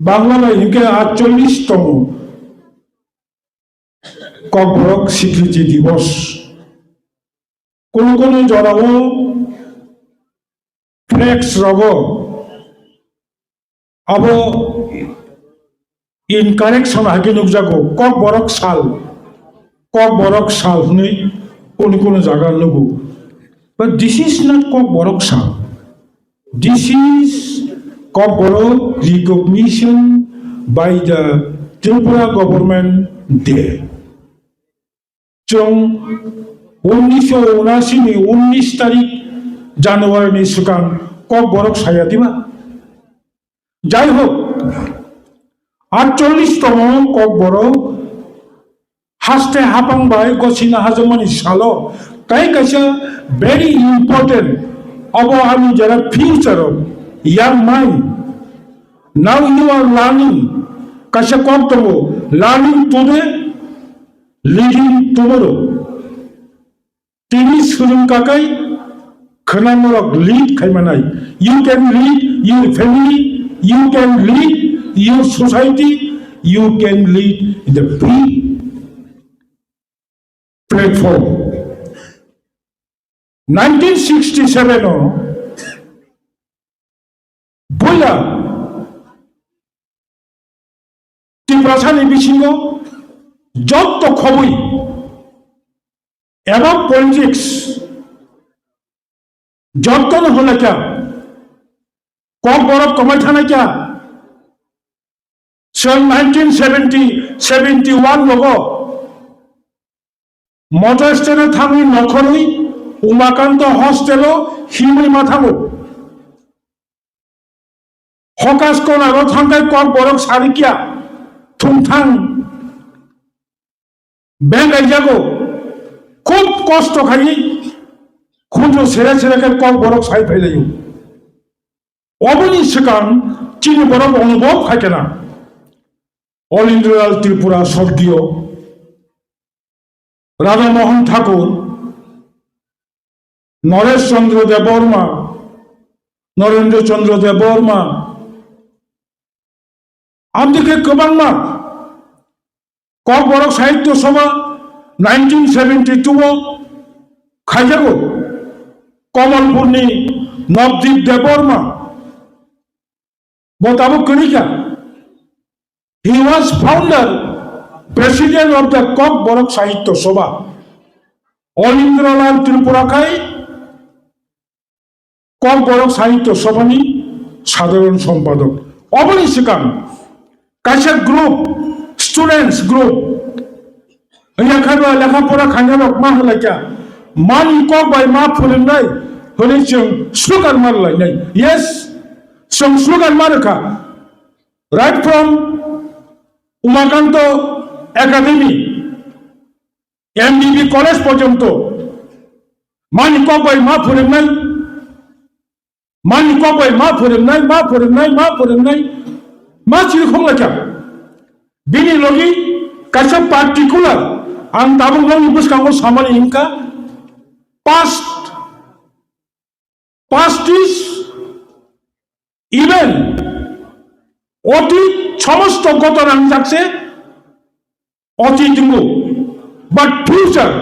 বাংলা বাহিনীকে 48তম ককবরক স্বীকৃতি দিবস। কোনো জনাবো ফ্লেক্স রগ अब इनकारेक्शन हाके नुकजागो कक बरक साल हनै कोनो जागा नुगो but this is not कक बरक साल, this is कक बरक recognition by the Tripura government there. जों 1979 नि 19 तारिख জানুয়ারি नि सिगां कक बरक साया दिबा যাই হোক 48তম কক বরক হাসতে হাপাংবাই গছিনা হাজমানি সালো তাই কাছে ভেরি ইম্পর্টেন্ট অব আমি যারা future of young mind now you are learning কাছে কক দব লার্নিং টুডে লিডিং টুমরো তিনি সুরুং কাকাই খনামরক লিড খাইমানাই you can lead your family, you can lead your society, you can lead the free platform. 1967 boila Tiprasani bisingo jotto khoboi about politics jotto na hola kya कक बरक कमाई थाना क्या सन 1971 लोगो मटर स्टेने थांगी नखरई उमाकांत हॉस्टेलो हिमई माथामो हकास कोना रो थांगाय कक बरक सारि क्या थुमथां बैंक आइजागो खूब कष्ट खाई खुंजो सेरे सेरे के कक बरक साइ फैलायो অবনি সেকান চিনি বড় অনুভব থাকে না। অলিন্দ্রলাল ত্রিপুরা স্বর্গীয় রাধামোহন ঠাকুর, নরেশ চন্দ্র দেববর্মা, নরেন্দ্র চন্দ্র দেববর্মা আমদিকে गोबांमा कक बरक साहित्य सभा 1972 खाइजागो कमलपुरनि नवदीप देबबर्मा बताबो Kanika he was founder president of the कक बरक साहित्य सभा অলিন্দ্রলাল ত্রিপুরাকাই कक बरक साहित्य सभानि साधारण सम्पादक अबनि सिगां कासे ग्रुप स्टूडेंट्स ग्रुप लेखापड़ा खांजारक मा होलायका मानि कक बाय मा फोरोंनाय होनै जों स्लुगान मारलायनाय yes some slogan marka right from Umakanto Academy MDB college porjonto mani kobai ma phorengnai ma chirikhong laka bini logi kaisa particular ang tabung long buskango samani inka past is even অতীত সমস্ত ঘটনা থাকছে অতীত but future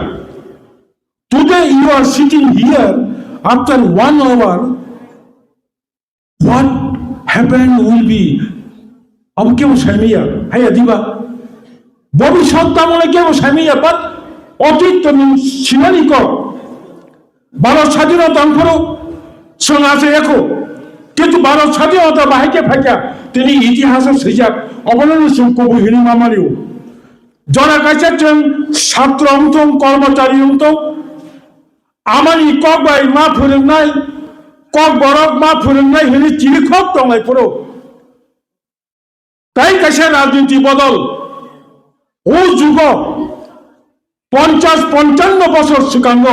today you are sitting here after 1 hour what happened will be अब क्यों सामिया है दिबा भविष्यता मने क्यों सामिया but অতীত তো সিনানি কর ভারত স্বাধীনতা অঙ্করো সোনাছে দেখো কিন্তু ভারত স্বাধীনতা বাহিকে ফাঁকা তিনি ইতিহাসের সিজাক অবলম্বন কবু হিরিমা মারিও যারা কাছেন ছাত্র অন্তম কর্মচারী অন্তম আমানি কক বাই মা ফোরেंनाय কক বরক মা ফোরেंनाय হিনি চিলিখক দंलाय পুরো তাই কাছে রাজনীতি বদল ও যুগ 50-55 বছর সিকাঙ্গ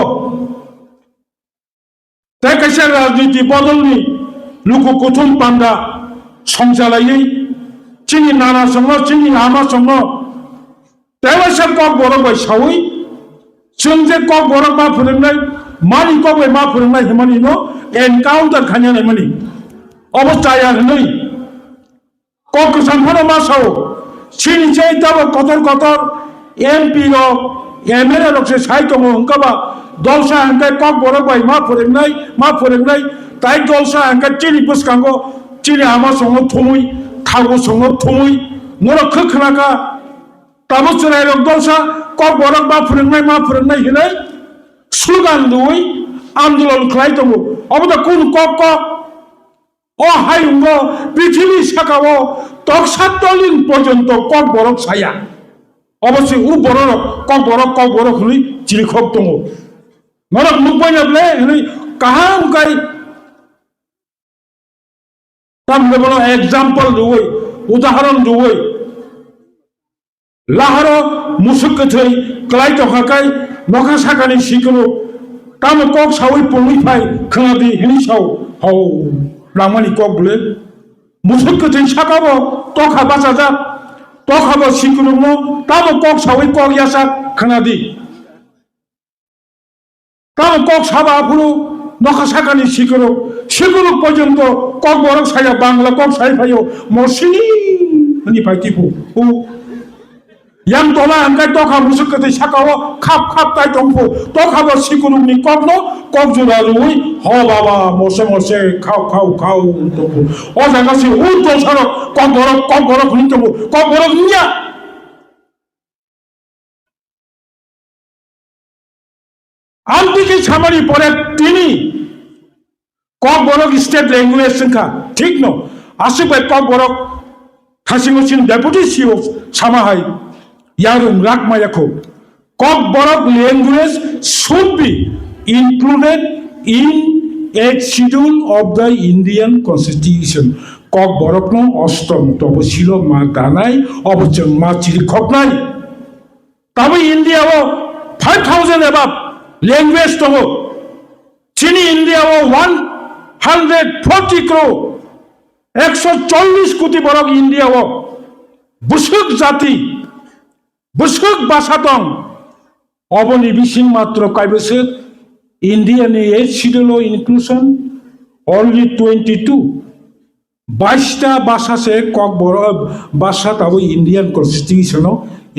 তাই কাছে রাজনীতি বদলনি लुकु कुथुम पांडा संसालायै चिनि नाना संग चिनि आमा संग तेवसे कक बरक बाय सावै जों जे कक बरक मा फोरोंनाय मानि कक बाय मा फोरोंनाय हिमानि न एनकाउंटार खानाय मानि अबस्थाया नै kok samphano masao chini chei tabo kotor MP ro MLA ro se sai to ngkaba dolsa angka kok borok bai ma forengnai tai dolsa angka chini buskango chini ama songo thumui thago songo thumui nora khakhnaka tabo churai ro dolsa kok borok ma forengnai hinai slogan dui আন্দোলন খাই তো অবদা কোন cock ও হাইঙ্গ পৃথিবী শাখাও তকসাতলিন পর্যন্ত cock বরক ছায়া অবশ্যই উ বড় cock বরক হলি চিলিখক দङ নরক মুখবাই নাবলে হলি কাহা উকাই তাম বলো एग्जांपल দুই উদাহরণ দুই লাহারো মুসুক থৈ ক্লাই তখাকাই নখা সাকানি সিকলো তাম কক সাউই পংই ফাই খনাদি হিনি সাউ হাউ রামানি কক বলে মুসুক থৈ সাকাবো তখা বাঁচা তখাবো সিকুলুমো তাম কক সাউই কক ইয়াসা খনাদি তাম কক সাবা পুরো নখা সাকানি সিকুলো পর্যন্ত কক বরক সায়া Bangla cock Sai ফাইও মসিনি honey ফাইতিপু O yang tola angkai tokha musuk kete sakao khap tai tongpo tokha bo sikunung ni kokno kok jura rui ho baba mose khau tongpo o jaga si u to saro kok borok ni tongpo kok borok nya ampi ki chamari pore tini kok borok state language sengkha ঠিক no asik bai kok borok thasingochin deputy CEO samahai Yarum Rakmayako. Kok Borok language should be included in a schedule of the Indian Constitution. Kok Borok no Ostom Tobosilo Ma Danai Obochang Ma Chirikhoknai. Tabi India 5,000 above language togo. Chini India 140 crore. 140 কোটি Borok India Busuk Jati. Busuk basatong oboni bising matro kaibesek Indian age schedule inclusion only 22 22টা ভাষা সে cock বড় ভাষা তাও Indian constitution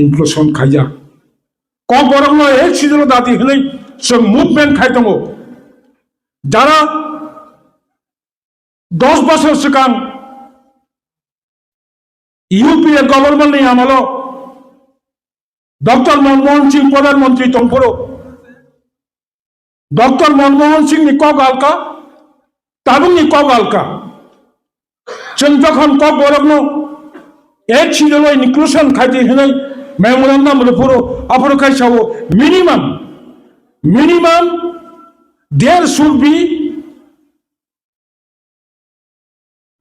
inclusion খাইয়া cock বড় age schedule দাতি হলে সব movement খাইতঙ্গ যারা 10 বছর সিকাং ইউপিএ গভর্নমেন্ট নি আমলো डॉक्टर मनमोहन सिंह प्रधानमंत्री तंफरो डॉक्टर मनमोहन सिंह नि कक आलका ताबुं नि कक आलका जों जखन कक बरकनो एक शिडुल इनक्लुशन खाइते हनै मेमोरेंडम रिपोर्ट आपरो खाइसावो minimum there should be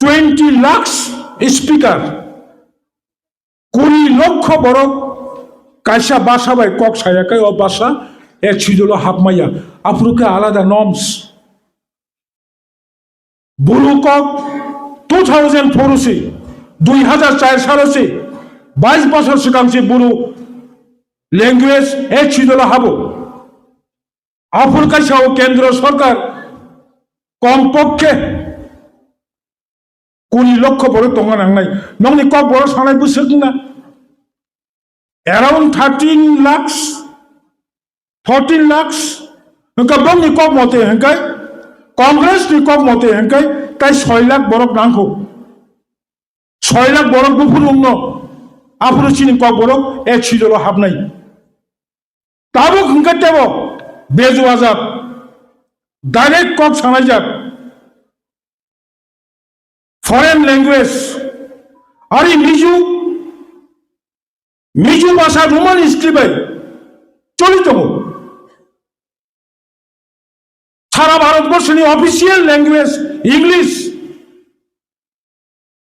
20 lakhs speaker 20 লক্ষ বরক কাইসা বাসা বাই কক সায়াকাই ও বাসা এক ছিল হাফমাইয়া আফ্রিকা আলাদা নর্মস বুলু কক 2004 से 2004 साल से 22 বছর সিকাংসে বুলু ল্যাঙ্গুয়েজ এক ছিল হাবো আফ্রিকা সাও কেন্দ্র সরকার কমপক্ষে 20 লক্ষ বড় টঙ্গা নাংনাই নংনি কক বড় সানাই বুঝছেন না around 13 lakhs 14 lakhs nka bong ni kok mote hankai congress ni kok mote hankai kai 6 lakh borok nangko 6 lakh borok bufulung no apuro chini kok borok ek chidolo habnai tabo hankai tebo beju azab direct kok sanai jak foreign language ari Miju ভাষা Roman স্ক্রিপ্টে চলিত সারা ভারতবর্ষের official language English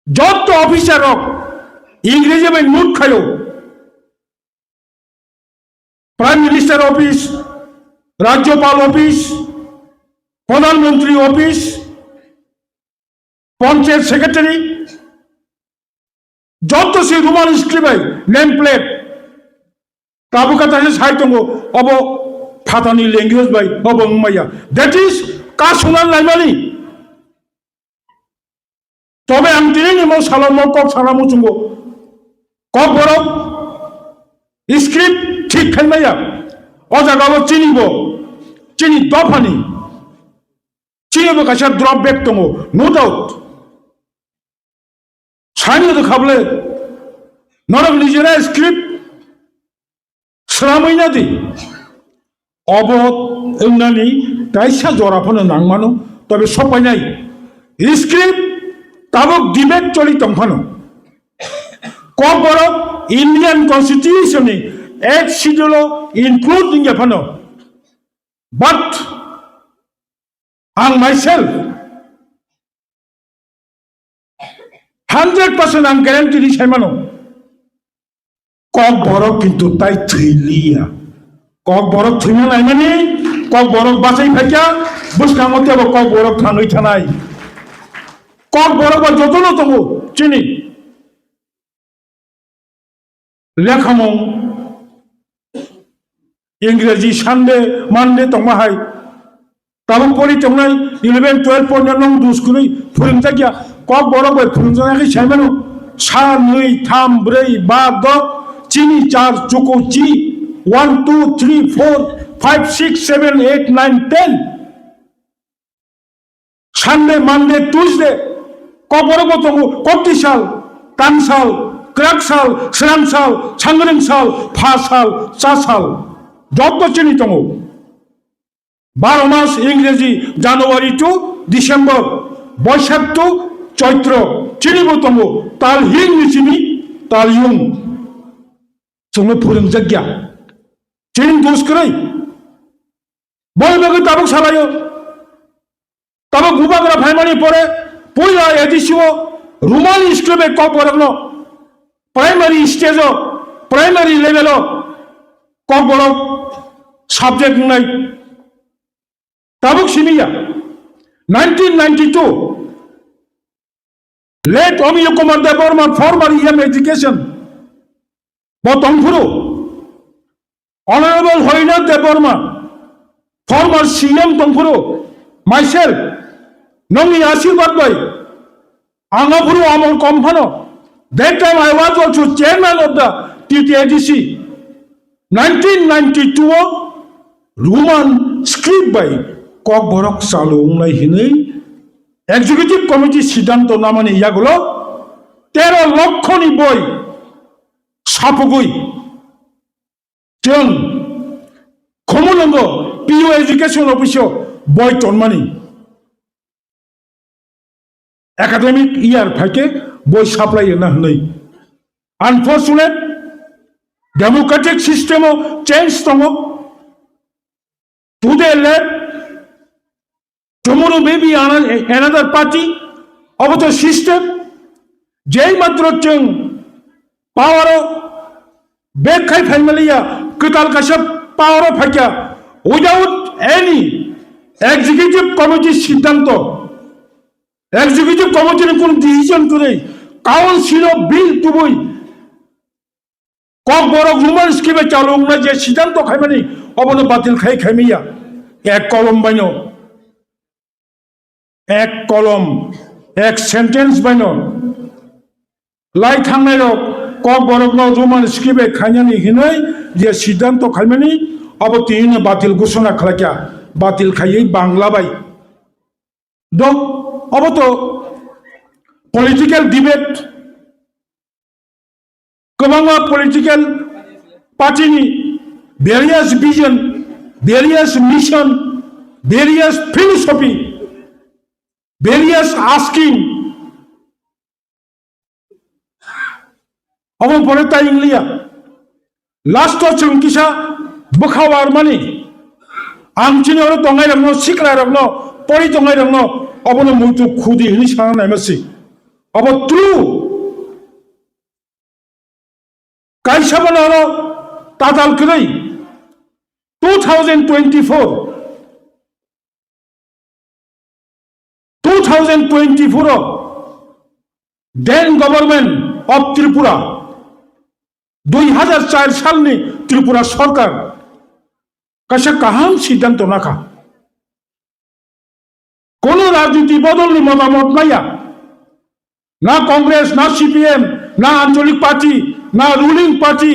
যত officer ইংরেজি में note খায় prime minister office রাজ্যপাল office প্রধানমন্ত্রী office panchayat secretary যত সে রোমান স্ক্রিপ্টে নেম প্লেট তাবু কথা সাইতঙ্গ অব ফাতানি ল্যাঙ্গুয়েজ বাই অব মাইয়া দ্যাট ইজ কা সোনার লাইমানি তবে আং তিনি নিমো সালামো কক সালামো চুঙ্গো কক বরফ স্ক্রিপ্ট ঠিক খাইমাইয়া অজাগাবো চিনি দফানি চিনিबो कासा ड्रप बेग दङ नो डाउट साइनो खाबले नरक निजेरा स्क्रिप्ट स्रामैना दि अब एमनानि काइसा जराफोनो नांमानो तबे सपायनाय स्क्रिप्ट ताबक डिबेट चलि दंफानो कब बरो इंडियन कन्स्टिट्यूशन नि एक शिड्यूल इंक्लूडिंग एफानो बट आं myself 100% आं ग्यारेंटी दी साइमानो कक बरक किन्तु ताई थैलिया कक बरक थैना नाय माने कक बरक बासाय फाइका बुसनांगते अब कक बरक थाङै थानाय कक बरक जतनो दङ चिनि लेखामं इंग्रेजी सानडे मानडे दंमाहाय ताबं परि तंनाय 11 12 पॉइंट नंग दुस्कुनै फोरोंजागिया कक बरक बाय फोरोंजायाखै साइमानो सा 2 3 4 5 6 चिनि 4 चुको ची 1 2 3 4 5 6 7 8 9 10 सानडे मानडे ट्यूसडे कक बरक दङ कक्तिसाल तानसाल क्राकसाल स्रांसाल सांग्रेंसाल फासाल चासाल जत चिनि दङ 12 मास इंग्रेजी जानुवारी टू डिसेम्बर बैसाख टू चैत्र चिनिबो दङ ताल हिं निचिनि ताल युं जोंनो फोरोंजागिया चिनि दुस्करै बयबो ताबक सालायो ताबक गुबाग्रा फाइमानि परे पहिला एडिसिओ रुमानी स्क्रिप्ट कक बरकनो primary stage primary level Kokborok subject नाय ताबुक सिमिया 1992 late Amiya Kumar Debbarma former EM education बतंफुरु honourable Harinath Debbarma former CM तंफुरु माइसेल्फ नंगि आशीर्वाद बाय आंगाफुरु अमल कम्फानो that time I was also chairman of the TTADC 1992 Roman script by कक बरक चालुंनाय हिनै एग्जीक्यूटिव कमिटी सिद्धांत नामानि यागुलो 13 लक्षनि बय साफुगुइ जों खमलंगो PU एजुकेशन अफिसआव बय तनमानि एकाडेमिक इयार फाइके बय साप्लाय ना हनै अनफॉर्चुनेट डेमोक्रेटिक सिस्टम चेंज दङ today late tomorrow maybe another party of the system jai matro chung power back khai family ketal kasap power phakya without any executive committee siddanto executive committee ni kon decision kore council of bill tubui kok borok human scheme chalung na je siddanto khaimani obono batil khai khaimiya ek kolom baino एक कलम एक sentence बायनो लाई थांनाय कक बरकनो Roman script खायनानि हिनै जे सिद्धांत खायमानि अब तिनो बातिल घोषणा खालाक्या बातिल खायै बांला बाय दो अब तो पॉलिटिकल डिबेट गोबां पॉलिटिकल पार्टीनि various vision various mission various philosophy various asking अब परे ताइंगलिया लास्ट चंकिसा बखावार मानि आंचिनो दंगाय रंनो सिकला रंनो परि दंगाय रंनो अबनो मुतु खुदि हिनि साना नायमासि अब ट्रू काइसाबनो ताताल करै 2024 then government of Tripura 2004 सालनि त्रिपुरा सरकार कासा काहाम सिद्धांत नाखा कोनो राजनीति बदलनि मतामत नाया না কংগ্রেস, না সিপিএম, না আঞ্চলিক পার্টি, না রুলিং পার্টি।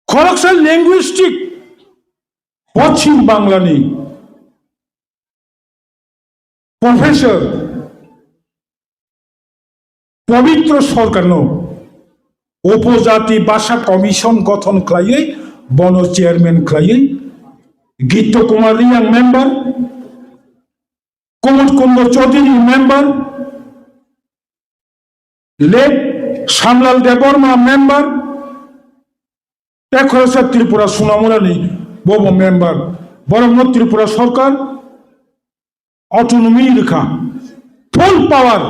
খড়গপুর লিঙ্গুইস্টিক পশ্চিম বাংলা নেই। প্রফেসর পবিত্র সরকার উপজাতি ভাষা কমিশন গঠন খাইয়ে বন চেয়ারম্যান খাইয়ে Geet Kumar Reang member, Kumud Kunda Chowdhury member, late Shyamlal Debbarma member, টেকরসা ত্রিপুরা সুনামুরানি বব মেম্বার, বরং ত্রিপুরা সরকার অটোনমি রেখা full power.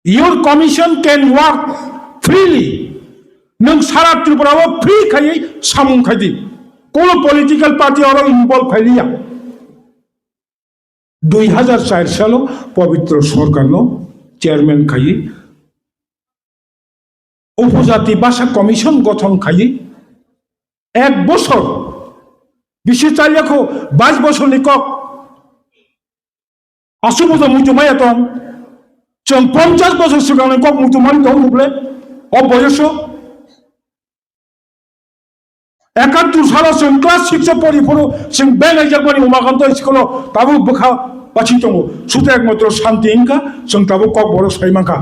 Your commission can work freely. नों सारा त्रिपुराव फ्री खाई सामुं खाई कोन पॉलिटिकल पार्टी और इनवल्व खाइलिया 2004 साल पवित्र सरकार चेयरमैन खाई उपजाति भाषा कमिशन गठन खाई एक बছর বিশেষ চাইলেখো 22 বছর নিকক আসুবজ মুজুমায়াতন जों 50 বছর सिगांनि कक मुथुमान दं बुब्ले अबयस 71 साल जों क्लास 6 पढ़िफोरो जों बेंगाइ जागबानि उमाकान्त स्कुलाव दाबो बोखा बाथि दङ सुते एकमात्र शान्ति इंका जों दाबो कक बर साइमाखा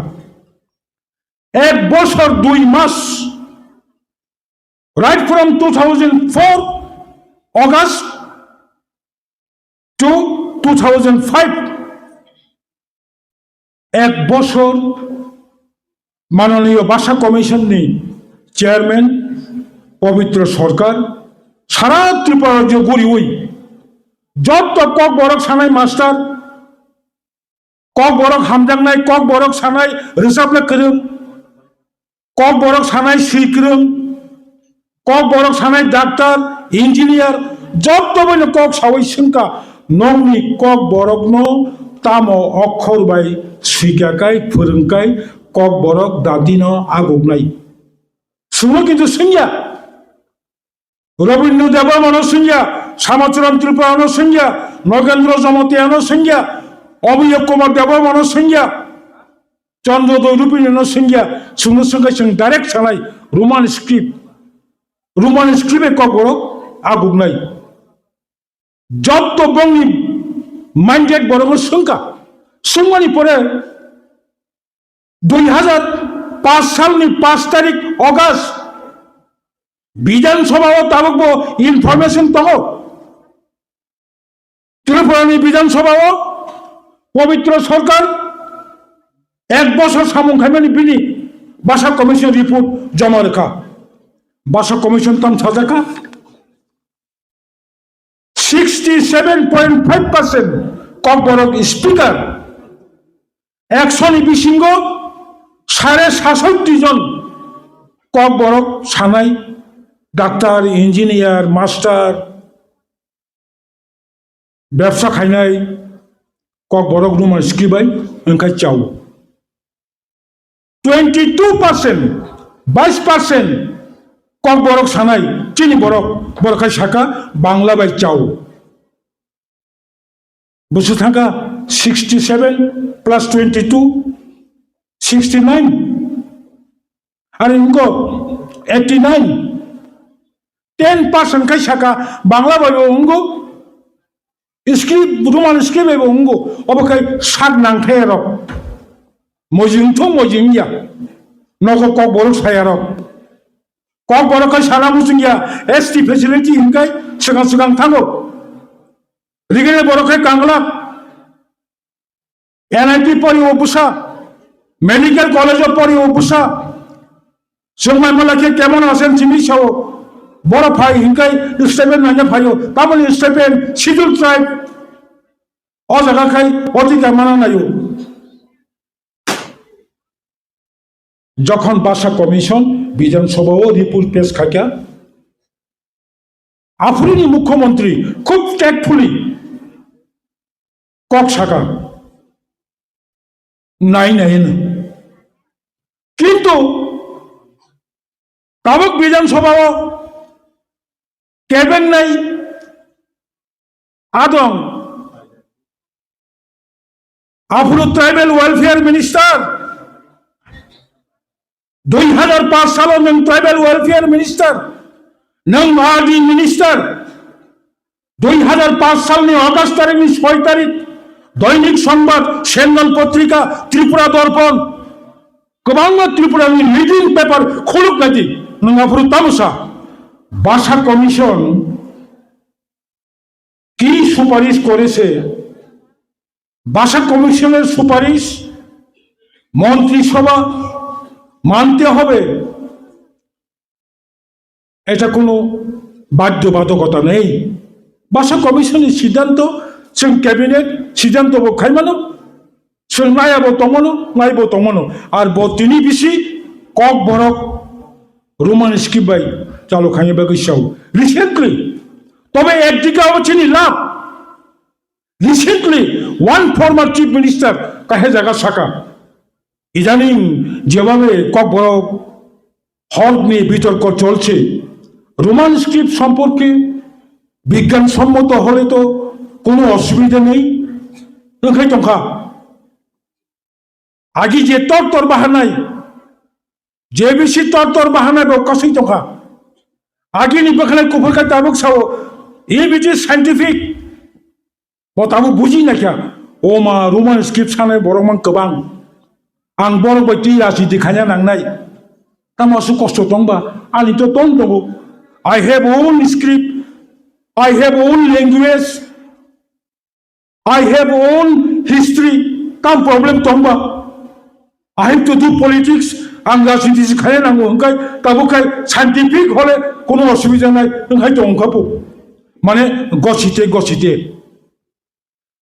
1 বছর 2 মাস right from 2004 August to 2005 एक বছর माननीय भाषा कमिशन चेयरमैन पवित्र सरकार सारा त्रिपुरा राज्य गड़ी हुई जब तो कक बरक सानाय मास्टर कक बरक हामजांनाय कक बरक सानाय रोजाबनो गोरों कक बरक सानाय सिरग्रों कक बरक सानाय डाक्टर इंजिनियर जब तो बनो कक सावै सिंका नंनि कक बरक नो तामो अक्षर बाय सुइगाकाय फोरोंकाय कक बरक दादिनो आगुगनाय सुनो किन्तु सिंया रवीन्द्र देवबर्मन सिंया सामचरण त्रिपुरानो सिंया नगेन्द्र जमतियानो सिंया अभिय कुमार देवबर्मन सिंया चंद्रदय रूपिनो सिंया सुनो संगाय जों डायरेक्ट सानाय रोमान स्क्रिप्ट कक बरक आगुगनाय जब तो बंगनि माइंडेड बरगो संका सुंगमानि परे 2005 सालनि 5 तारिख अगस्त विधानसभाव ताबकबो इनफरमेशन दङ त्रिपुरानि विधानसभाव पवित्र सरकार 1 বছর सामुं खाइमानि बिनि भाषा कमिशन रिपोर्ट जमा रेखा भाषा कमिशन ताम साजाखा 67.5% कक बरक स्पीकर 100 बिसिंग 67.5 जन कक बरक सानाय डाक्टर इंजिनियर मास्टर व्यवसा खायनाय कक बरक रोमान स्क्रिप्ट ओंखाय चाव 22% 22% कक बरक सानाय चिनी बरक बरखाय साका बांग्ला बाय चाव बुझु थांगा 67 plus 22 69 आरो इनको 89 10% खाय साका बांग्ला बायबो उंगो स्क्रिप्ट रोमान स्क्रिप्ट बायबो उंगो अबखाय साग नांथाय र मजिंथ मजिंया नगो कक बरक साया र कक बरखाय साना बुझिया एसटी फेसिलिटी हिंखाय सिगां सिगां थांगो रिगेने बरखाय कांगला एनआईटी पढ़ी उपसा मेडिकल कॉलेज पढ़ी उपसा जोंमाय मलाखे केमन आसेन चिनि साव बड़ फाइ हिंखाय स्टेपेन नाने फायो तामनि स्टेपेन शिड्यूल ट्राइब अ जागाखाय अधिकार माना नायो যখন ভাষা কমিশন বিধানসভাও রিপোর্ট পেশ খাকা আফ্রিনি মুখ্যমন্ত্রী খুব ট্যাক্টফুলি কক শাখা নাই কিন্তু কাবক বিধানসভাও কেবেন নাই আদং আফ্রো ট্রাইবেল ওয়েলফেয়ার মিনিস্টার 2005 সালে নং ট্রাইবেল ওয়েলফেয়ার মিনিস্টার নং আদি মিনিস্টার 2005 সালनि অগাস্ট তারিখनि 6 তারিখ দৈনিক সংবাদ সেনগল পত্রিকা ত্রিপুরা দর্পণ गोबां त्रिपुरानि लिडिं पेपार खुलुक नायदि नङाफोर तामसा भाषा कमिशन কি সুপারিশ করেছে ভাষা কমিশনের সুপারিশ মন্ত্রিসভা মানতে হবে এটা কোনো বাধ্যবাধকতা নেই ভাষা কমিশনের সিদ্ধান্ত जों ক্যাবিনেট সিদ্ধান্ত বখাই মানো जों नायाबो तमनो नायबो तमनो আর বতিনি বিসি Kokborok Roman script by চালু খাইয়ে বাগিসাও রিসেন্টলি তবে একদিকে অবচিনি লাভ recently one former chief minister কাহে জায়গা শাখা ইদানিং যেভাবে কক বরক হক নিয়ে বিতর্ক চলছে রোমান স্ক্রিপ্ট সম্পর্কে বিজ্ঞানসম্মত হলে তো কোনো অসুবিধা নেই ওখানে টঙ্কা আগে যে তর বাহানাই যে বেশি তর বাহানাই কাছে টঙ্কা আগে নিবাখানে কুফরকা তাবুক সাও এই বিটি সাইন্টিফিক बताबो बुझी ना क्या ओ मा रोमान स्क्रिप्ट साने बरमान गोबां आं बर बायदि राजि देखायना नांनाय तामासु खस्थ दंबा आंनि तो दं दङ I have own script I have own language I have own history काम प्रॉब्लम दंबा I have to do politics आं राजनीति देखायना नांगौ ओंखाय ताबोखाय साइन्टिफिक हले कोनो असुबिदा नाय ओंखाय दंखाबो माने गसिते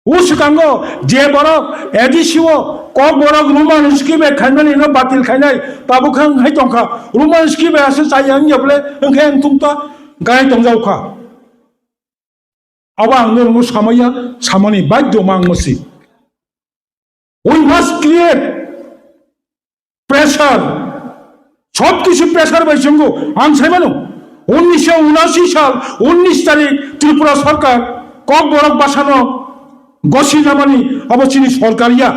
उसिकांगो जे बरक एडिसिओ কক বরক রোমান স্ক্রিপ্ট খাইমানি না বাতিল খাইনাই তাবুখাং হাই টংখা রোমান স্ক্রিপ্ট আছে চাইয়াং ইয়াবলে ओंखाय आं तुमता गाय दंजावखा আবা आंनो रंगो सामाया सामानि बाध्य मांगमसि we must create pressure সব কিছু প্রেসার বাইসঙ্গ আং সাইমানো 1979 সাল 19 তারিখ ত্রিপুরা সরকার কক বরক বাসানো গসি নামানি অবচিনি সরকারিয়া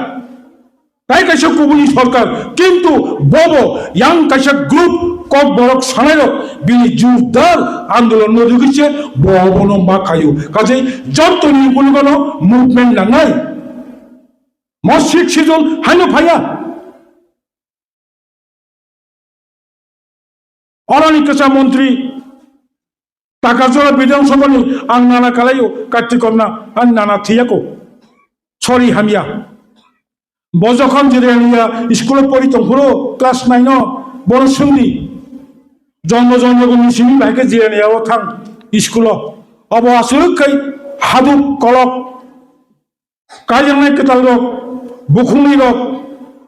তাই কাছে কুবুনি সরকার কিন্তু বব ইয়াং কাছে গ্রুপ কক বরক সানাইরো বিনি জোরদার আন্দোলন নদুগিছে ববন মাখায়ু কাজে যতনি কোনো মুভমেন্ট লাঙাই মসজিদ সিজল হাইনো ভাইয়া অরণিকসা মন্ত্রী টাকাজোড়া বিধানসভানি আং নানা কালাইও কার্তিকন্যা আর নানা থিয়াকো সরি হামিয়া বজখন জিরানিয়া স্কুলে পড়িতংপুরো ক্লাস 9 বড় সঙ্গী জন্মজন্মগুনি সিমি ভাইকে জিরানিয়াও থাং স্কুল অব আসলকাই হাদুক কলক কাজনাই কেতাল রক বুখুমি রক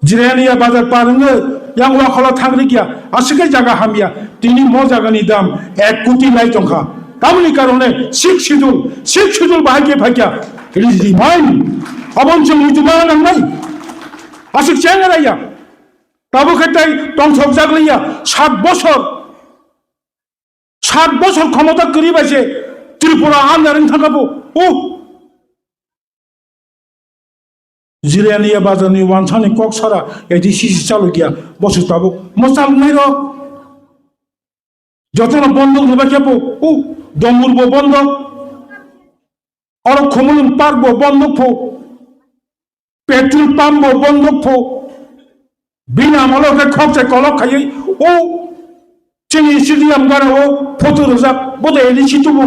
জিরানিয়া বাজার পারঙ্গে yang wakala thangri kia asike jaga hamia tini mo jaga ni dam 1 কোটি লাই টংকা তামনি কারণে শিখ schedule বাহাইকে Faika it is remind অবঞ্চন নিতুমা নাই আসিক চেঙ্গারাইয়া তাবো খেতাই টংসক জাগলিয়া 7 বছর ক্ষমতা করি বাইছে ত্রিপুরা আন্দারিন থাকাবো ও জিরানিয়া বাজানি ওয়ানসানি কক সারা এটি সিসি চালু গিয়া বসে তাবো মশাল নাই র যতনা বন্ধ হবে কেপো ও দমুরবো বন্ধ আর খমলুন পারবো বন্ধ ফো পেট্রোল পাম্পবো বন্ধ ফো বিনা মলকে খরচে কলক খাই ও চিনি স্টেডিয়াম গানে ও ফটো রোজাক বোধ এদিছি তবু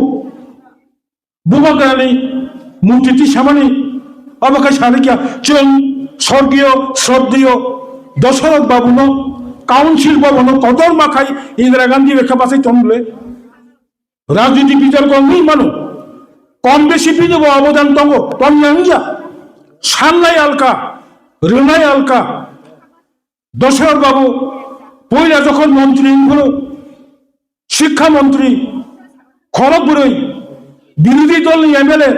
বুবা গানি মূর্তিটি সামানি অবকাশ সারিকা চুন স্বর্গীয় শ্রদ্ধেয় দশরথ বাবুনো কাউন্সিল ভবন কদর মাখাই ইন্দিরা গান্ধী রেখা পাশে চন্দ্রে রাজনীতি বিতর্ক নেই মানো কম বেশি বিদেব অবদান তঙ্গ তঞ্জাঙ্গিয়া সান্নাই আলকা রেনাই আলকা দশরথ বাবু পয়লা যখন মন্ত্রী হলো শিক্ষামন্ত্রী খড়গপুরে বিরোধী দল এমএলএ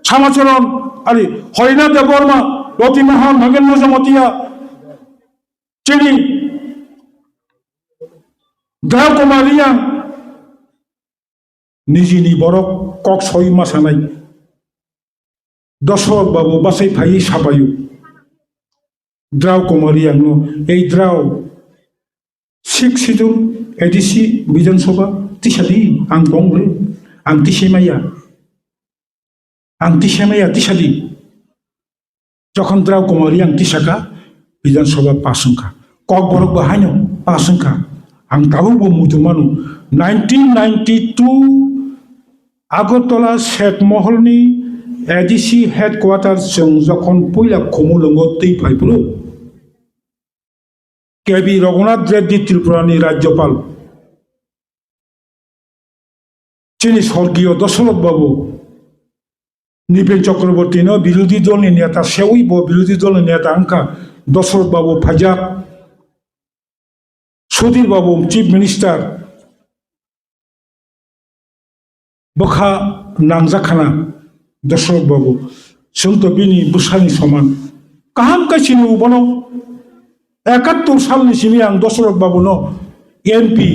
শ্যামাচরণ আরে হরিনাথ দেববর্মা রতিমোহন নগেন্দ্র জমতিয়া চিনি দয়া কুমারিয়া নিজিনি বরক কক 6 মাস আনাই দশরথ বাবু বাসাই ফাই সাপায়ু দ্রাও কুমারী আং এই দ্রাও সিক্স শিডিউল এডিসি বিধানসভা তিসাদি আং বংলে আং তিসামাইয়া তিসাদি যখন দ্রাও কুমারী আং তিসাকা বিধানসভা পাসংখা কক বরক বাহাইনো পাসংখা আং তাবো মুদুমানো 1992 আগরতলা শেখমহলনি এডিসি হেডকোয়ার্টার जों যখন পয়লা খমুলঙ্গ তৈ ফাইবলো কেবি রঘুনাথ রেড্ডি ত্রিপুরানি রাজ্যপাল যিনি স্বর্গীয় দশরথ বাবু নৃপেন চক্রবর্তী বিরোধী দলনি নেতা সেউই বিরোধী দলের নেতা আংকা দশরথ বাবু ফাজাক সুধীর বাবু চিফ মিনিস্টার বখা নাংজাখানা দশরথ বাবু जोंथ' बिनि बुसानि समान काहाम कासिनि उबनो 71 सालनि सिमि आं दशरथ बाबुनो एमपि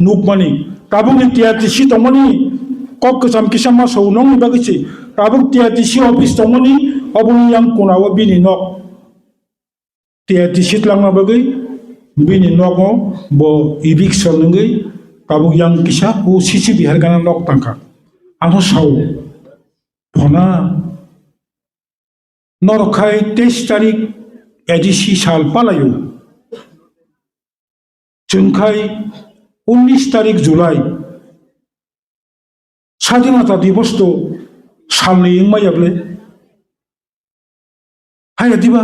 नुकमानि ताबुनि टिआरटिसि दंमोनि कक गोजाम किसामा सौ नंनि बागैसि ताबुक टिआरटिसि अफिस दंमोनि अबुनि आं कोनाव बिनि नक टिआरटिसि लांना बागै बिनि नकआव ब इभिक्सन नंगै ताबुक यां किसा उ सिसि बिहार गाना नक तांखा आंखौ साव भना नरखाय 23 तारिख एडिसि साल पालायो जोंखाय 19 तारिख जुलाई स्वाधीनता दिवस तो सालनि इंमायाबले हाया दिबा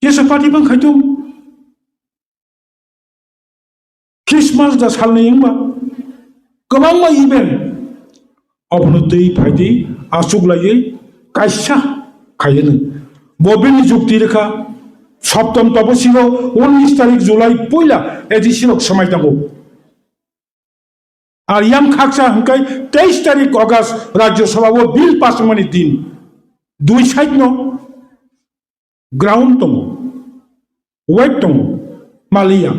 केसे पार्टी बांखायदों क्रिसमास दा सालनि इंबा गोबां मा इभेन्ट अबनो दै फायदि आसुगलायै कायसा खायनो बबिनि जुक्ति रेखा सप्तम तपसिल 19 तारिख जुलाई पयला एडिसिल समय दंगो और याम खाकसा हंकाय 23 तारिख अगस्त राज्यसभा वो बिल पास मनि दिन दुई साइड नो ग्राउंड दंगो वेट दंगो मालिया